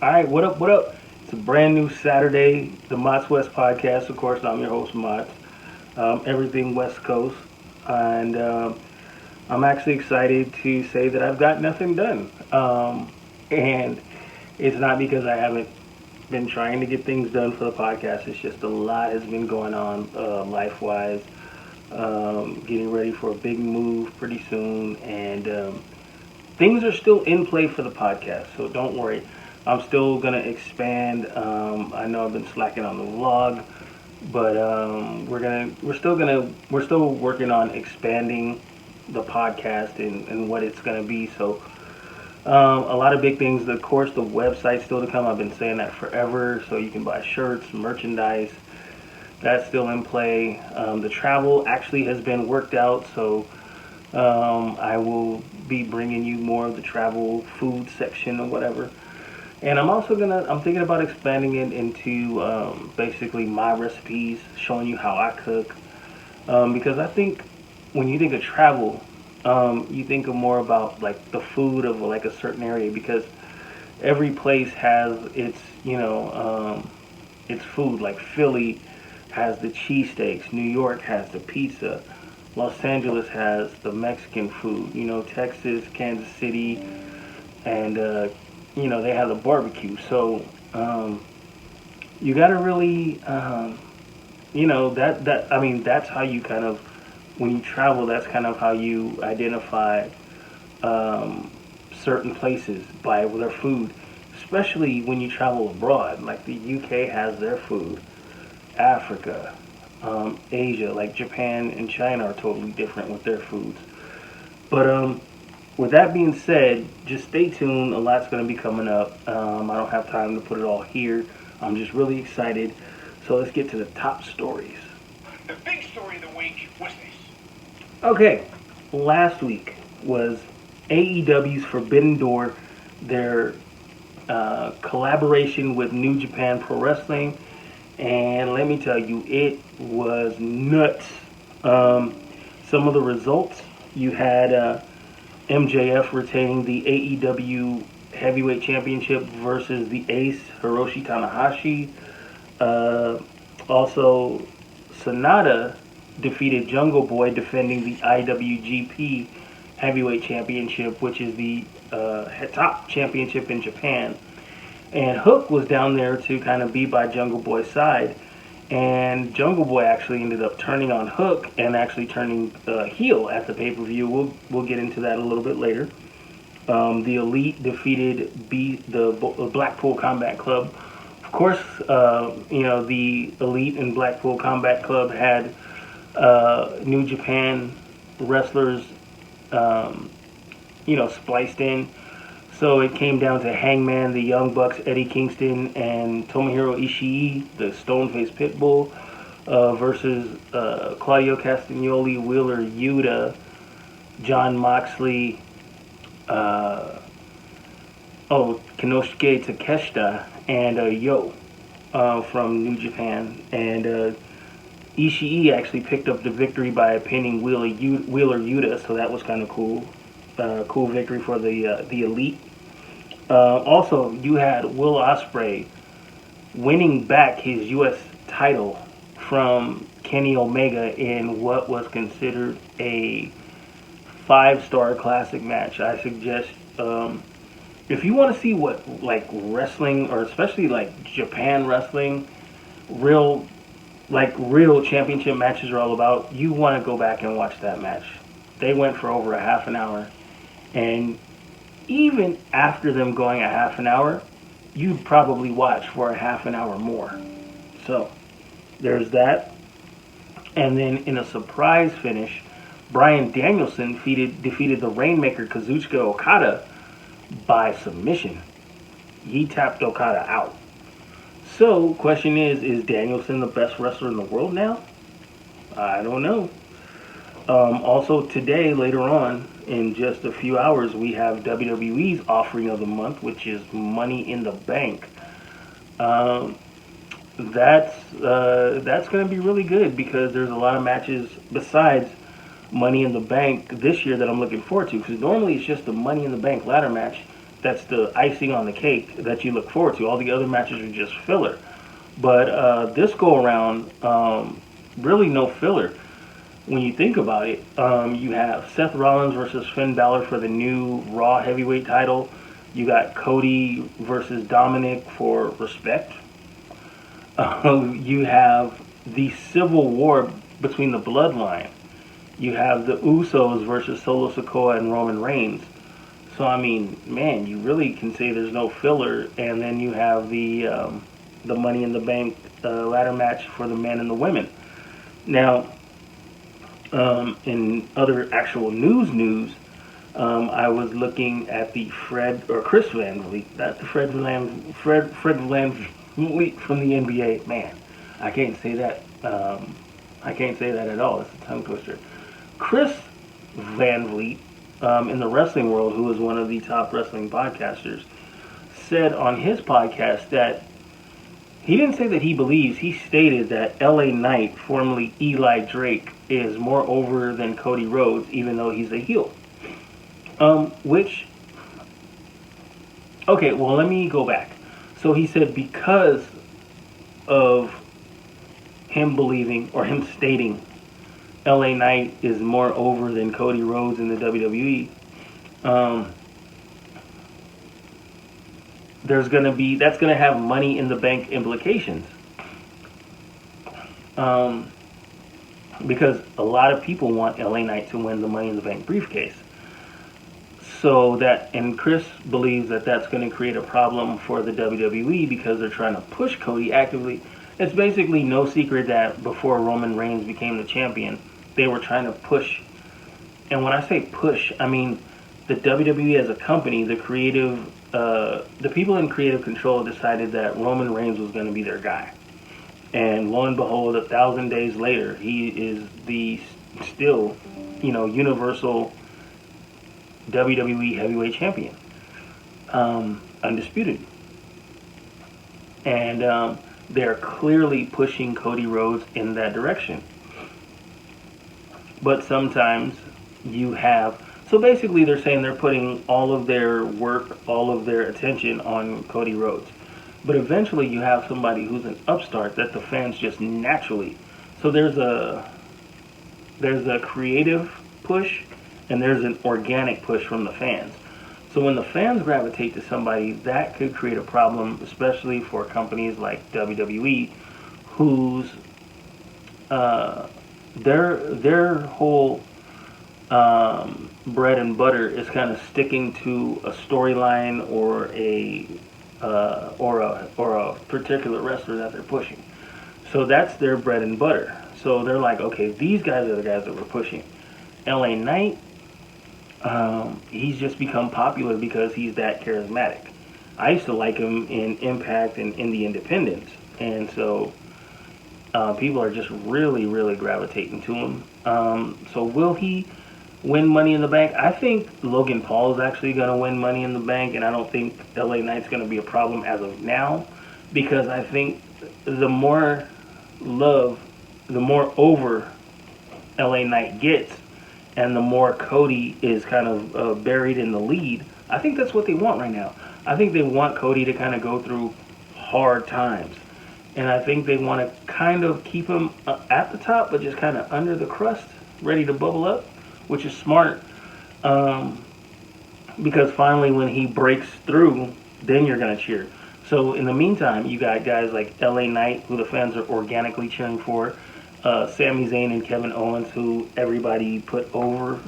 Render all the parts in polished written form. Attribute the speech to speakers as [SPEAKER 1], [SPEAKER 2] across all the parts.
[SPEAKER 1] All right, what up, what up? It's a brand new Saturday, the MAATTs West podcast. Of course, I'm your host, MAATTs, everything West Coast. And I'm actually excited to say that I've got nothing done. And it's not because I haven't been trying to get things done for the podcast. It's just a lot has been going on life wise. Getting ready for a big move pretty soon. And things are still in play for the podcast, so don't worry. I'm still gonna expand. I know I've been slacking on the vlog, but we're still working on expanding the podcast and what it's gonna be. So a lot of big things. Of course, the website's still to come. I've been saying that forever. So you can buy shirts, merchandise. That's still in play. The travel actually has been worked out. So I will be bringing you more of the travel food section or whatever. And I'm thinking about expanding it into basically my recipes, showing you how I cook. Because I think when you think of travel, you think of more about like the food of like a certain area because every place has its food. Like Philly has the cheesesteaks, New York has the pizza, Los Angeles has the Mexican food. Texas, Kansas City, and they have the barbecue. So you got to really, that I mean, that's how you kind of when you travel. That's kind of how you identify um, certain places by their food, especially when you travel abroad. Like the UK has their food, Africa, Asia, like Japan and China are totally different with their foods. But with that being said, just stay tuned. A lot's going to be coming up. I don't have time to put it all here. I'm just really excited. So let's get to the top stories.
[SPEAKER 2] The big story of the week was this.
[SPEAKER 1] Okay, last week was AEW's Forbidden Door, their collaboration with New Japan Pro Wrestling. And let me tell you, it was nuts. Some of the results you had MJF retaining the AEW Heavyweight Championship versus the Ace Hiroshi Tanahashi. Uh, Also, Sonata defeated Jungle Boy, defending the IWGP Heavyweight Championship, which is the top championship in Japan. And Hook was down there to kind of be by Jungle Boy's side. And Jungle Boy actually ended up turning on Hook and actually turning heel at the pay per view. We'll get into that a little bit later. The Elite defeated the Blackpool Combat Club. Of course, the Elite and Blackpool Combat Club had New Japan wrestlers, spliced in. So it came down to Hangman, the Young Bucks, Eddie Kingston, and Tomohiro Ishii, the Stoneface Pitbull, versus Claudio Castagnoli, Wheeler Yuta, John Moxley, Kinosuke Takeshita, and Yo from New Japan. And Ishii actually picked up the victory by pinning Wheeler Yuta, so that was kind of cool. Cool victory for the Elite. Also, you had Will Ospreay winning back his U.S. title from Kenny Omega in what was considered a five-star classic match. I suggest if you want to see what like wrestling, or especially like Japan wrestling, real real championship matches are all about, you want to go back and watch that match. They went for over a half an hour. And even after them going a half an hour, you'd probably watch for a half an hour more. So, there's that. And then in a surprise finish, Bryan Danielson defeated the Rainmaker Kazuchika Okada by submission. He tapped Okada out. So, question is Danielson the best wrestler in the world now? I don't know. Also today, later on, in just a few hours, we have WWE's offering of the month, which is Money in the Bank. That's going to be really good because there's a lot of matches besides Money in the Bank this year that I'm looking forward to. Because normally it's just the Money in the Bank ladder match. that's the icing on the cake that you look forward to. All the other matches are just filler. But this go around, really no filler. When you think about it, you have Seth Rollins versus Finn Balor for the new Raw Heavyweight title. You got Cody versus Dominic for respect. You have the Civil War between the Bloodline. You have the Usos versus Solo Sikoa and Roman Reigns. So I mean, man, you really can say there's no filler. And then you have the Money in the Bank ladder match for the men and the women. Now, in other actual news, I was looking at the Chris Van Vliet, not the Fred Van Vliet from the NBA. Man, I can't say that. I can't say that at all. It's a tongue twister. Chris Van Vliet, in the wrestling world, who is one of the top wrestling podcasters, said on his podcast that he didn't say that he believes, he stated that LA Knight, formerly Eli Drake, is more over than Cody Rhodes, even though he's a heel. Okay, well, let me go back. So he said because of him believing, or him stating, LA Knight is more over than Cody Rhodes in the WWE, that's gonna have Money in the Bank implications. Because a lot of people want LA Knight to win the Money in the Bank briefcase. And Chris believes that that's going to create a problem for the WWE because they're trying to push Cody actively. It's basically no secret that before Roman Reigns became the champion, they were trying to push. And when I say push, I mean the WWE as a company, the people in creative control decided that Roman Reigns was going to be their guy. And lo and behold, 1,000 days later, he is the still, universal WWE Heavyweight Champion, undisputed. And they're clearly pushing Cody Rhodes in that direction. But sometimes so basically they're saying they're putting all of their work, all of their attention on Cody Rhodes. But eventually you have somebody who's an upstart that the fans just naturally. So there's a creative push and there's an organic push from the fans. So when the fans gravitate to somebody, that could create a problem, especially for companies like WWE, whose their whole bread and butter is kind of sticking to a storyline or a particular wrestler that they're pushing. So that's their bread and butter. So they're like, okay, these guys are the guys that we're pushing. LA Knight, he's just become popular because he's that charismatic. I used to like him in Impact and in the Independents, and so people are just really, really gravitating to him. So will he win Money in the Bank? I think Logan Paul is actually going to win Money in the Bank, and I don't think LA Knight's going to be a problem as of now, because I think the more love, the more over LA Knight gets, and the more Cody is kind of buried in the lead. I think that's what they want right now. I think they want Cody to kind of go through hard times, and I think they want to kind of keep him at the top, but just kind of under the crust, ready to bubble up, which is smart, because finally when he breaks through, then you're going to cheer. So in the meantime, you got guys like LA Knight, who the fans are organically cheering for, Sami Zayn and Kevin Owens, who everybody put over,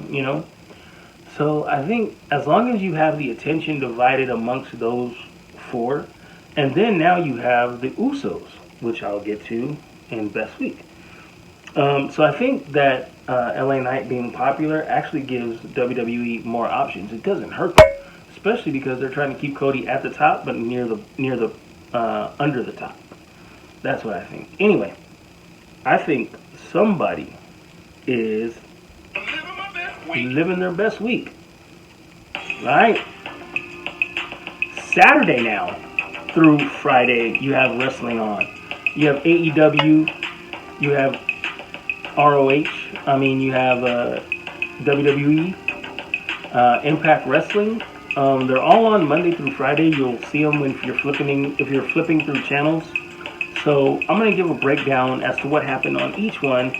[SPEAKER 1] So I think as long as you have the attention divided amongst those four, and then now you have the Usos, which I'll get to in Best Week. So I think that LA Knight being popular actually gives WWE more options. It doesn't hurt them, especially because they're trying to keep Cody at the top, but near the under the top. That's what I think. Anyway, I think somebody is living their best week. Right? Saturday now through Friday, you have wrestling on. You have AEW. You have ROH. You have WWE. Impact Wrestling. They're all on Monday through Friday. You'll see them if you're flipping through channels. So I'm gonna give a breakdown as to what happened on each one,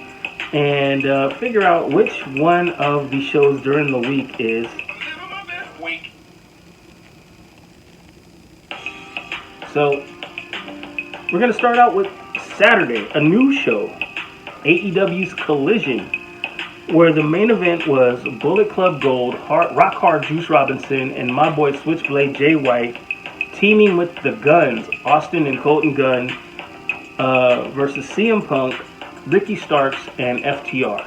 [SPEAKER 1] and figure out which one of the shows during the week is. So we're gonna start out with Saturday, a new show, AEW's Collision, where the main event was Bullet Club Gold, Rock Hard Juice Robinson, and my boy Switchblade Jay White teaming with the Guns, Austin and Colton Gunn, versus CM Punk, Ricky Starks, and FTR.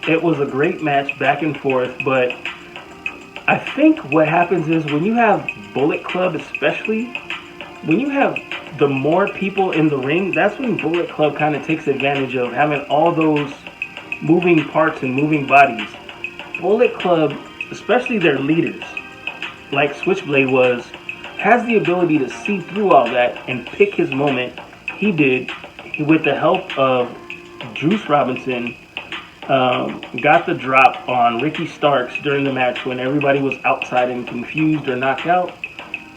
[SPEAKER 1] It was a great match, back and forth, but I think what happens is when you have Bullet Club, especially, when you have the more people in the ring, that's when Bullet Club kind of takes advantage of having all those moving parts and moving bodies. Bullet Club, especially their leaders, like Switchblade has the ability to see through all that and pick his moment. He did, with the help of Juice Robinson, got the drop on Ricky Starks during the match when everybody was outside and confused or knocked out.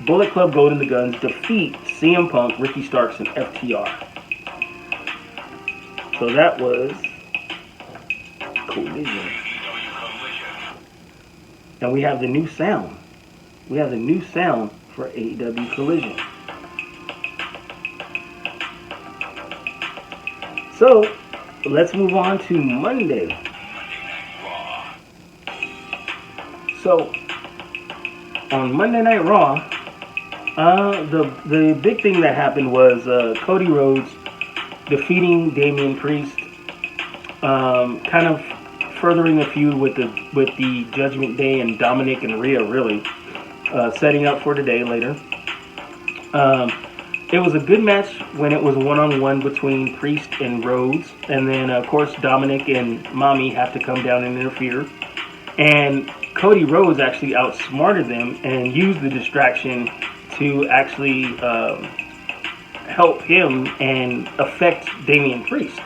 [SPEAKER 1] Bullet Club Gold and the Guns defeat CM Punk, Ricky Starks, and FTR. So that was Collision. And we have the new sound. We have the new sound for AEW Collision. So let's move on to Monday. So on Monday Night Raw, the big thing that happened was Cody Rhodes defeating Damian Priest, kind of furthering a feud with the Judgment Day and Dominic and Rhea, really setting up for today later. It was a good match when it was one-on-one between Priest and Rhodes, and then of course Dominic and Mommy have to come down and interfere, and Cody Rhodes actually outsmarted them and used the distraction to actually help him and affect Damian Priest.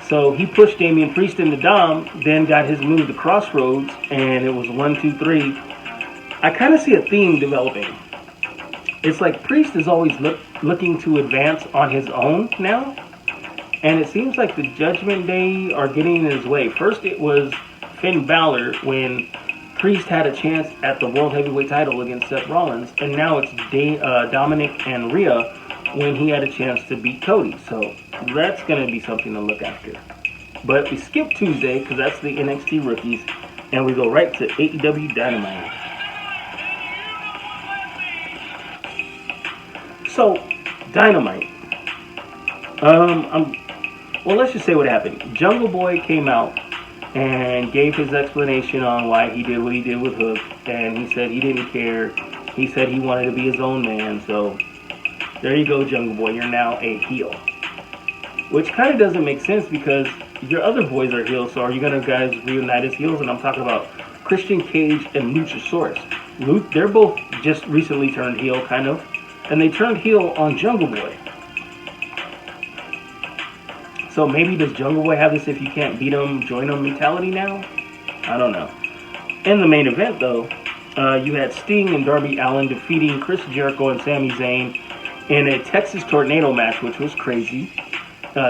[SPEAKER 1] So he pushed Damian Priest into Dom, then got his move, the Crossroads, and it was 1, 2, 3. I kind of see a theme developing. It's like Priest is always looking to advance on his own now, and it seems like the Judgment Day are getting in his way. First it was Finn Balor when Priest had a chance at the World Heavyweight title against Seth Rollins, and now it's Dominic and Rhea when he had a chance to beat Cody. So that's going to be something to look after. But we skip Tuesday because that's the NXT rookies, and we go right to AEW Dynamite. So Dynamite. Well, let's just say what happened. Jungle Boy came out and gave his explanation on why he did what he did with Hook, and he said he didn't care. He said he wanted to be his own man, so there you go, Jungle Boy, you're now a heel. Which kind of doesn't make sense because your other boys are heels, so are you going to guys reunite as heels? And I'm talking about Christian Cage and Luchasaurus. They're both just recently turned heel, kind of, and they turned heel on Jungle Boy. So maybe does Jungle Boy have this if you can't beat him, join him mentality now? I don't know. In the main event, though, you had Sting and Darby Allin defeating Chris Jericho and Sami Zayn in a Texas Tornado match, which was crazy.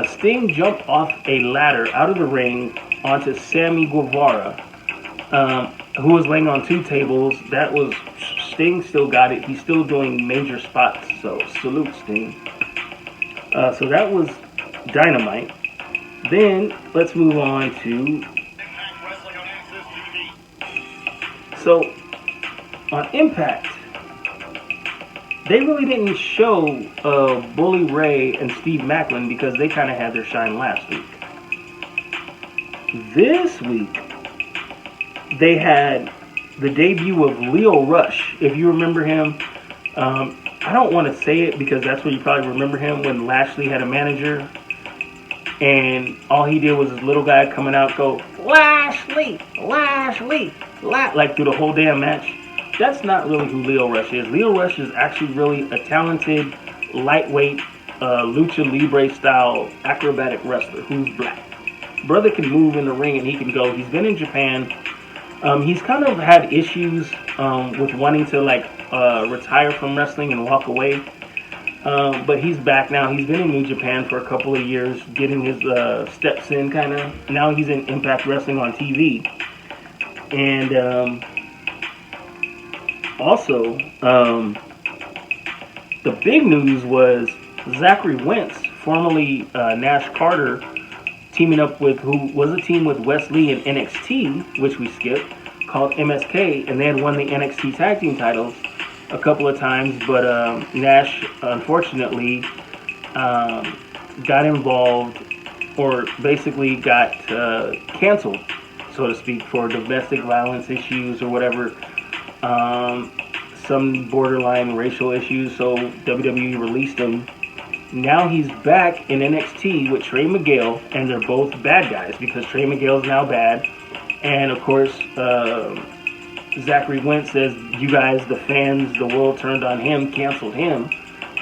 [SPEAKER 1] Sting jumped off a ladder out of the ring onto Sammy Guevara, who was laying on 2 tables. That was, Sting still got it. He's still doing major spots, so salute Sting. So that was Dynamite. Then let's move on to, so on Impact, they really didn't show Bully Ray and Steve Maclin because they kind of had their shine last week. This week they had the debut of Lio Rush. If you remember him, I don't want to say it because that's where you probably remember him, when Lashley had a manager and all he did was this little guy coming out go, Lashley, like through the whole damn match. That's not really who Lio Rush is. Lio Rush is actually really a talented, lightweight, lucha libre style acrobatic wrestler who's black. Brother can move in the ring and he can go. He's been in Japan. He's kind of had issues with wanting to like retire from wrestling and walk away. But he's back now. He's been in New Japan for a couple of years, getting his steps in, kind of. Now he's in Impact Wrestling on TV. And also, the big news was Zachary Wentz, formerly Nash Carter, teaming up with who was a team with Wesley in NXT, which we skipped, called MSK, and they had won the NXT tag team titles a couple of times, but Nash unfortunately got involved, or basically got canceled, so to speak, for domestic violence issues or whatever, some borderline racial issues. So WWE released him. Now he's back in NXT with Trey Miguel, and they're both bad guys because Trey Miguel's now bad, and of course Zachary Wentz says, you guys, the fans, the world turned on him, canceled him.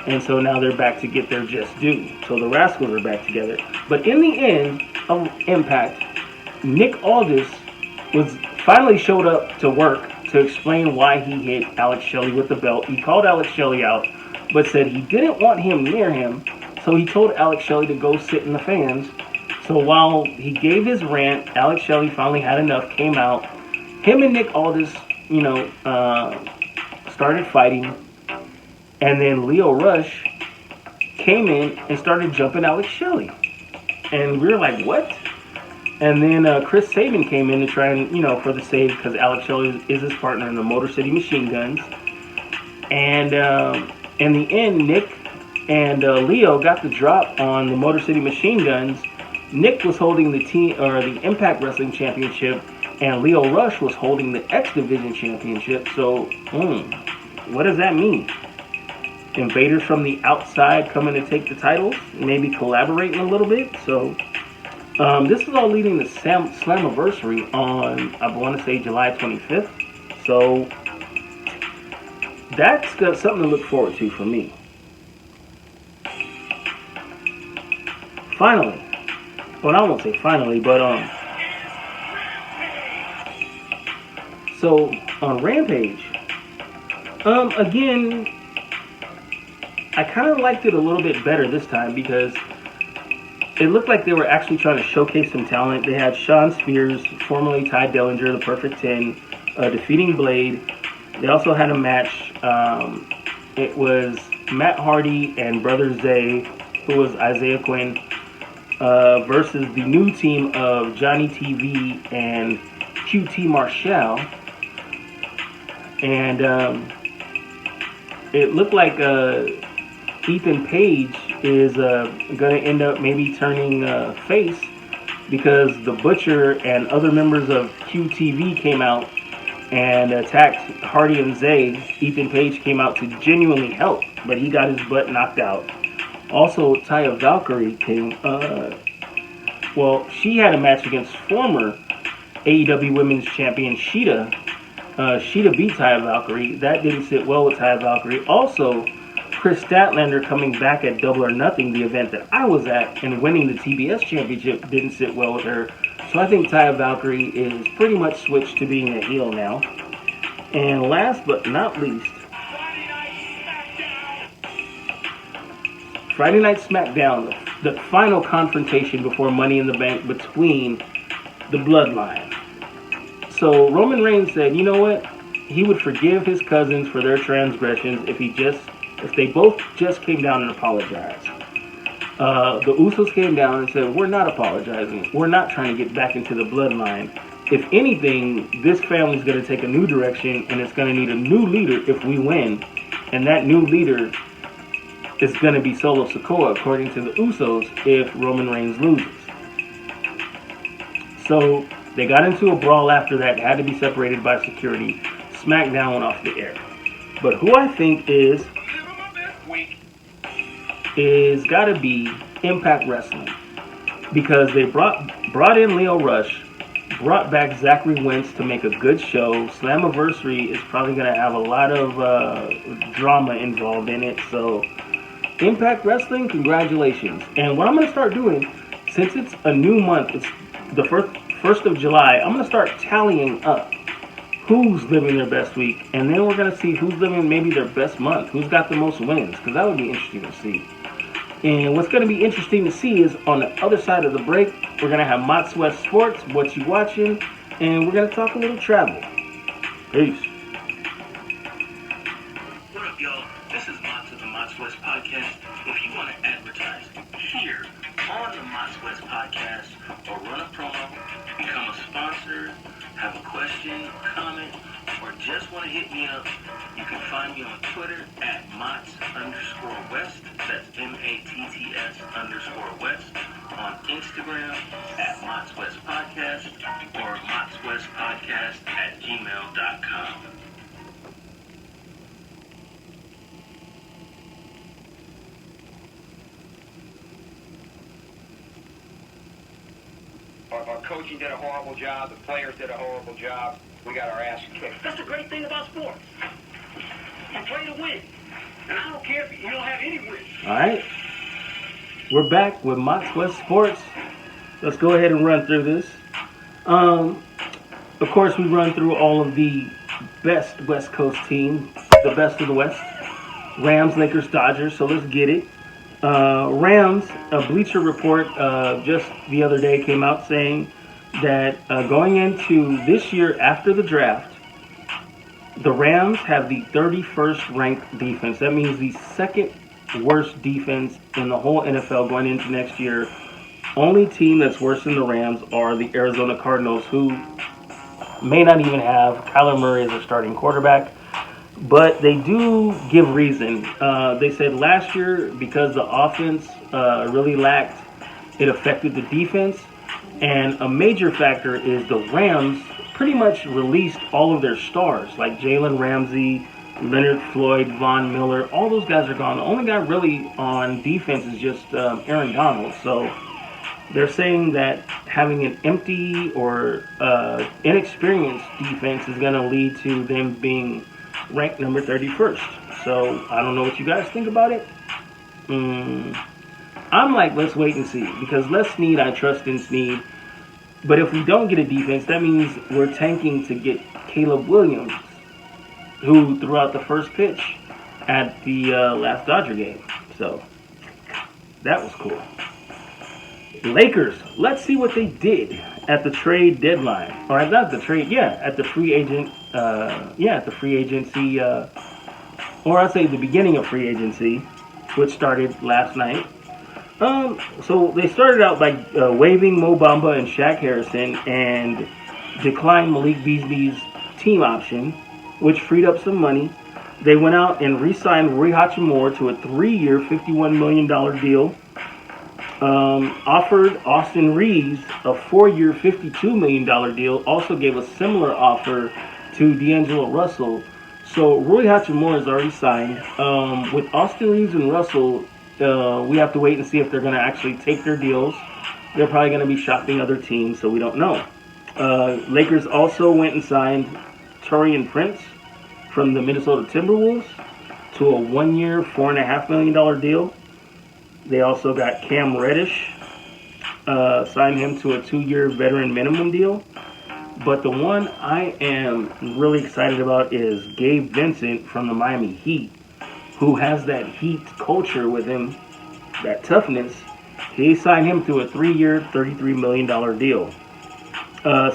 [SPEAKER 1] And so now they're back to get their just due. So the Rascals are back together. But in the end of Impact, Nick Aldis finally showed up to work to explain why he hit Alex Shelley with the belt. He called Alex Shelley out, but said he didn't want him near him. So he told Alex Shelley to go sit in the fans. So while he gave his rant, Alex Shelley finally had enough, came out. Him and Nick Aldis, started fighting. And then Leo Rush came in and started jumping Alex Shelley. And we were like, what? And then Chris Sabin came in to try and, for the save, because Alex Shelley is his partner in the Motor City Machine Guns. And in the end, Nick and Leo got the drop on the Motor City Machine Guns. Nick was holding the Impact Wrestling Championship, and Leo Rush was holding the X Division Championship. So, what does that mean? Invaders from the outside coming to take the titles, maybe collaborating a little bit. So, this is all leading to Slammiversary on, I want to say, July 25th. So, that's got something to look forward to for me. Finally, well, I won't say finally, but so on Rampage, again, I kind of liked it a little bit better this time because it looked like they were actually trying to showcase some talent. They had Shawn Spears, formerly Ty Dillinger, the Perfect 10, defeating Blade. They also had a match. It was Matt Hardy and Brother Zay, who was Isaiah Quinn, versus the new team of Johnny TV and QT Marshall. And it looked like Ethan Page is going to end up maybe turning face, because the Butcher and other members of QTV came out and attacked Hardy and Zay. Ethan Page came out to genuinely help, but he got his butt knocked out. Also, Taya Valkyrie came. She had a match against former AEW Women's Champion Shida. Shida beat Taya Valkyrie. That didn't sit well with Taya Valkyrie. Also, Chris Statlander coming back at Double or Nothing, the event that I was at, and winning the TBS Championship didn't sit well with her. So I think Taya Valkyrie is pretty much switched to being a heel now. And last but not least, Friday Night SmackDown, the final confrontation before Money in the Bank between the Bloodline. So Roman Reigns said, you know what? He would forgive his cousins for their transgressions if they both just came down and apologized. The Usos came down and said, we're not apologizing. We're not trying to get back into the Bloodline. If anything, this family's going to take a new direction, and it's going to need a new leader if we win. And that new leader is going to be Solo Sikoa, according to the Usos, if Roman Reigns loses. So they got into a brawl after that, had to be separated by security. SmackDown went off the air. But who I think is got to be Impact Wrestling, because they brought in Leo Rush, brought back Zachary Wentz to make a good show. Slammiversary is probably going to have a lot of drama involved in it. So Impact Wrestling, congratulations. And what I'm going to start doing, since it's a new month, it's the first of July, I'm going to start tallying up who's living their best week, and then we're gonna see who's living maybe their best month, who's got the most wins, because that would be interesting to see. And what's going to be interesting to see is on the other side of the break, we're going to have MAATTs West Sports, what you watching, and we're going to talk a little travel. Peace.
[SPEAKER 3] What up, y'all? This is MAATTs of the MAATTs West Podcast. If you want to advertise here on the MAATTs West Podcast or run a promo, become a sponsor, have a question, comment, or just want to hit me up, you can find me on Twitter at MAATTs_West. That's MAATTS_West. On Instagram at MAATTs West Podcast or MAATTsWestPodcast@gmail.com.
[SPEAKER 2] Our coaching did a horrible job. The players did a horrible job. We got our ass kicked.
[SPEAKER 4] That's the great thing about sports. You play to win. And I don't care if you don't have any wins.
[SPEAKER 1] All right. We're back with MAATTs West Sports. Let's go ahead and run through this. Of course, we run through all of the best West Coast teams, the best of the West. Rams, Lakers, Dodgers. So let's get it. Rams, a Bleacher Report just the other day came out saying that going into this year after the draft, the Rams have the 31st ranked defense. That means the second worst defense in the whole NFL going into next year. Only team that's worse than the Rams are the Arizona Cardinals, who may not even have Kyler Murray as their starting quarterback. But they do give reason. They said last year, because the offense really lacked, it affected the defense. And a major factor is the Rams pretty much released all of their stars, like Jalen Ramsey, Leonard Floyd, Von Miller. All those guys are gone. The only guy really on defense is just Aaron Donald. So they're saying that having an empty or inexperienced defense is going to lead to them being ranked number 31st. So I don't know what you guys think about it. I'm like, let's wait and see, because Les Snead, I trust in Snead. But if we don't get a defense, that means we're tanking to get Caleb Williams, who threw out the first pitch at the last Dodger game. So that was cool. Lakers, let's see what they did at the trade deadline. Or not the trade, at the free agent, at the free agency, or I'd say the beginning of free agency, which started last night. So they started out by waiving Mo Bamba and Shaq Harrison and declined Malik Beasley's team option, which freed up some money. They went out and re-signed Rui Hachimura to a 3-year, $51 million deal. Offered Austin Reeves a 4-year, $52 million deal. Also gave a similar offer to D'Angelo Russell. So Rui Hachimura is already signed. With Austin Reeves and Russell, we have to wait and see if they're going to actually take their deals. They're probably going to be shopping other teams, so we don't know. Lakers also went and signed Taurean Prince from the Minnesota Timberwolves to a 1-year, $4.5 million deal. They also got Cam Reddish, signed him to a 2-year veteran minimum deal. But the one I am really excited about is Gabe Vincent from the Miami Heat, who has that Heat culture with him, that toughness. He signed him to a 3-year, $33 million deal.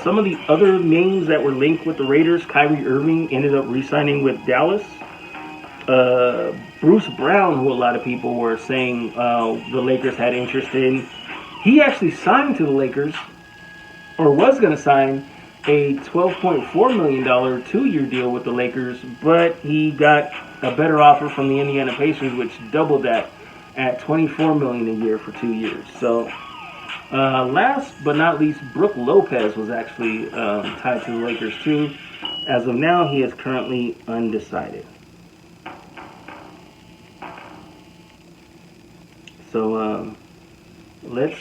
[SPEAKER 1] Some of the other names that were linked with the Raiders, Kyrie Irving ended up re-signing with Dallas. Bruce Brown, who a lot of people were saying the Lakers had interest in, he actually signed to the Lakers, or was going to sign a $12.4 million 2-year deal with the Lakers, but he got a better offer from the Indiana Pacers, which doubled that at $24 million a year for 2 years. So last but not least, Brook Lopez was actually tied to the Lakers too. As of now, he is currently undecided. So let's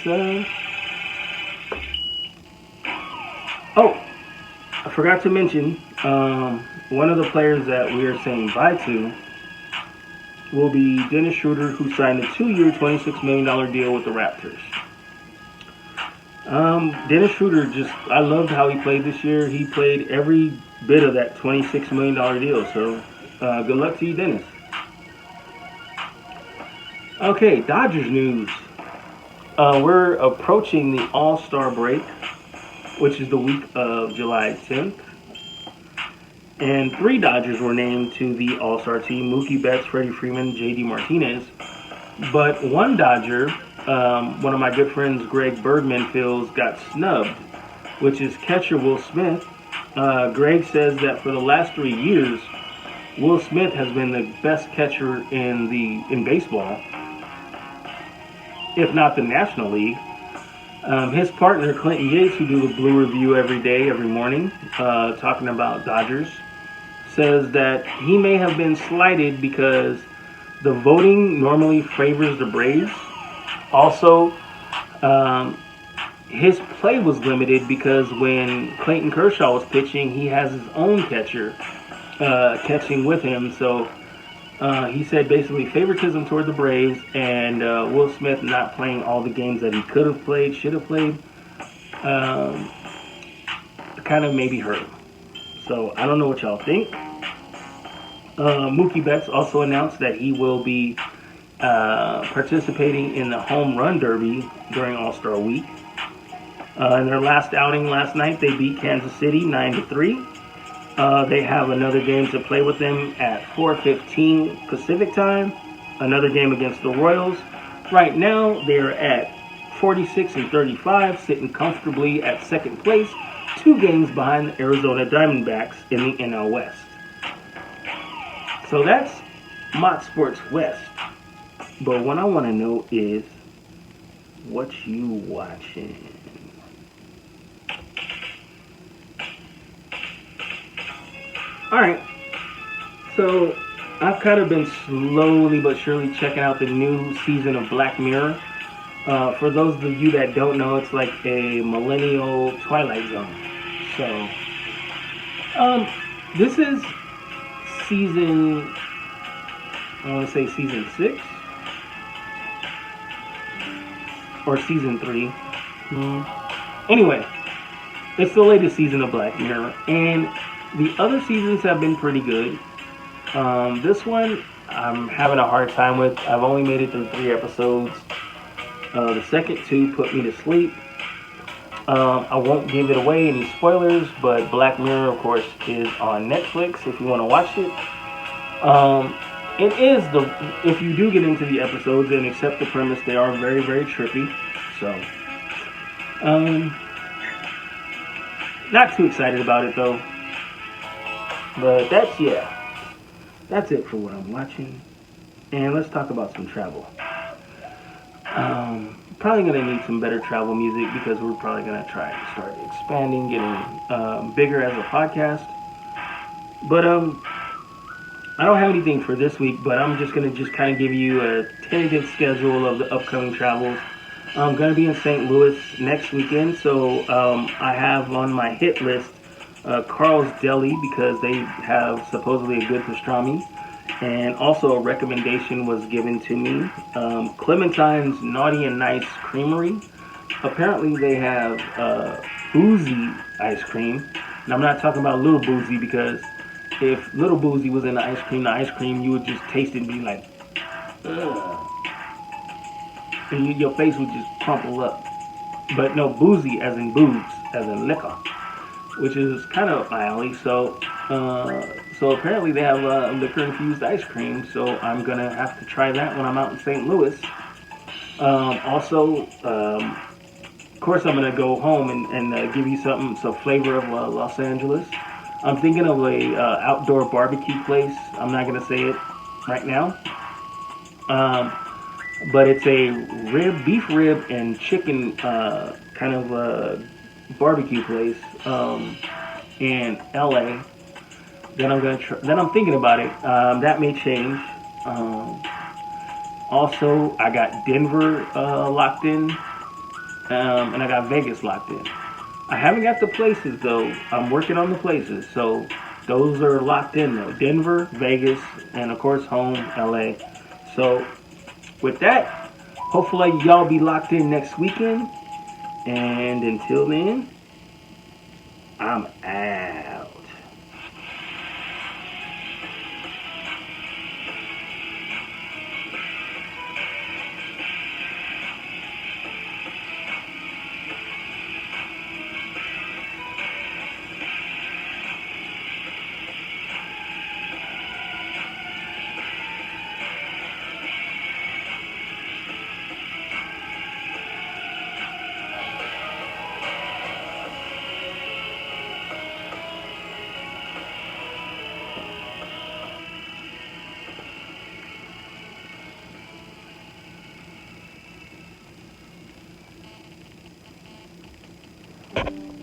[SPEAKER 1] I forgot to mention one of the players that we are saying bye to will be Dennis Schroeder, who signed a 2-year, $26 million deal with the Raptors. Dennis Schroeder, I loved how he played this year. He played every bit of that $26 million deal. So good luck to you, Dennis. Okay, Dodgers news. We're approaching the All-Star break, which is the week of July 10th. And 3 Dodgers were named to the All-Star team: Mookie Betts, Freddie Freeman, J.D. Martinez. But one Dodger, one of my good friends, Greg Bergman, feels got snubbed, which is catcher Will Smith. Greg says that for the last 3 years, Will Smith has been the best catcher in baseball, if not the National League. His partner, Clinton Yates, who do the Blue Review every day, every morning, talking about Dodgers, says that he may have been slighted because the voting normally favors the Braves. Also, his play was limited because when Clayton Kershaw was pitching, he has his own catcher catching with him. So he said basically favoritism toward the Braves, and Will Smith not playing all the games that he could have played, should have played, kind of maybe hurt him. So I don't know what y'all think. Mookie Betts also announced that he will be participating in the Home Run Derby during All-Star Week. In their last outing last night, they beat Kansas City 9-3. They have another game to play with them at 4:15 Pacific time. Another game against the Royals. Right now, they're at 46-35, sitting comfortably at second place, 2 games behind the Arizona Diamondbacks in the NL West. So that's Mott Sports West. But what I want to know is, what you watching? Alright, so I've kind of been slowly but surely checking out the new season of Black Mirror. For those of you that don't know, it's like a millennial Twilight Zone. So, this is season, I want to say season 6 or season 3. Anyway, it's the latest season of Black Mirror, and the other seasons have been pretty good. This one I'm having a hard time with. I've only made it through 3 episodes. The second 2 put me to sleep. I won't give it away, any spoilers, but Black Mirror, of course, is on Netflix if you want to watch it. If you do get into the episodes and accept the premise, they are very, very trippy. So, not too excited about it though. But that's it for what I'm watching. And let's talk about some travel. Probably going to need some better travel music because we're probably going to try to start expanding, getting bigger as a podcast. But I don't have anything for this week, but I'm just going to kind of give you a tentative schedule of the upcoming travels. I'm going to be in St. Louis next weekend, so I have on my hit list Carl's Deli because they have supposedly a good pastrami. And also a recommendation was given to me, Clementine's Naughty and Nice Creamery. Apparently they have boozy ice cream. And I'm not talking about Little Boozy, because if Little Boozy was in the ice cream, you would just taste it and be like, ugh. And your face would just crumple up. But no, boozy as in booze, as in liquor, which is kind of up my alley. So apparently they have liquor-infused ice cream, so I'm going to have to try that when I'm out in St. Louis. Also, of course, I'm going to go home and give you some flavor of Los Angeles. I'm thinking of a outdoor barbecue place. I'm not going to say it right now. But it's a beef rib and chicken kind of barbecue place in LA. Then I'm thinking about it. That may change. Also, I got Denver locked in, and I got Vegas locked in. I haven't got the places though. I'm working on the places, so those are locked in though. Denver, Vegas, and of course home, LA. So with that, hopefully y'all be locked in next weekend. And until then, I'm out. Peace.